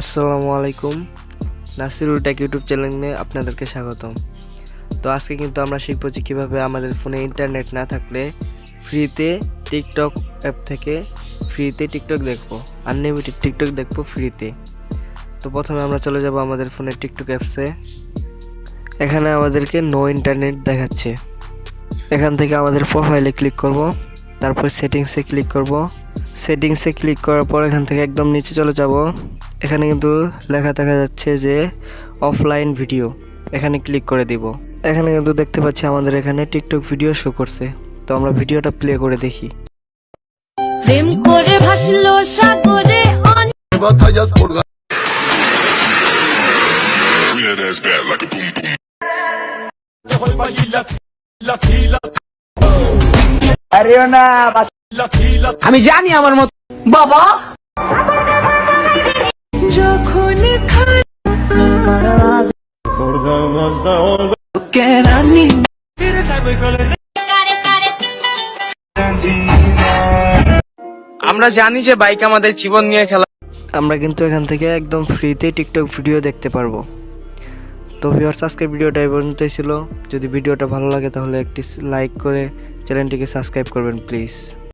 আসসালামু আলাইকুম। Nasirul take YouTube চ্যানেলে আপনাদেরকে স্বাগতম। তো আজকে কিন্তু আমরা শিখবো যে কীভাবে আমাদের ফোনে ইন্টারনেট না থাকলে ফ্রিতে টিকটক অ্যাপ থেকে ফ্রিতে টিকটক দেখবো, আনলিমিটেড টিকটক দেখবো ফ্রিতে। তো প্রথমে আমরা চলে যাব আমাদের ফোনের টিকটক অ্যাপসে। এখানে আমাদেরকে নো ইন্টারনেট দেখাচ্ছে। এখান থেকে আমাদের প্রোফাইলে ক্লিক করব, তারপর সেটিংসে ক্লিক করব। সেটিংসে ক্লিক করার পর এখান থেকে একদম নিচে চলে যাব। এখানে কিন্তু লেখা দেখা যাচ্ছে যে অফলাইন ভিডিও, এখানে ক্লিক করে দিব। এখানে কিন্তু দেখতে পাচ্ছি আমাদের এখানে টিকটক ভিডিও শো করছে। তো আমরা ভিডিওটা প্লে করে দেখি। প্রেম করে ভাসলো সাগরে batallas por ganar. Swing that ass back like a boom boom. আমি জানি আমার মত বাবা যখন আমরা জানি যে বাইক আমাদের জীবন নিয়ে খেলা। আমরা কিন্তু এখান থেকে একদম ফ্রিতে টিকটক ভিডিও দেখতে পারবো। তো ভিউয়ার্স, আজকের ভিডিওটা এই পর্যন্তই ছিল। যদি ভিডিওটা ভালো লাগে তাহলে একটি লাইক করে চ্যানেলটিকে সাবস্ক্রাইব করবেন প্লিজ।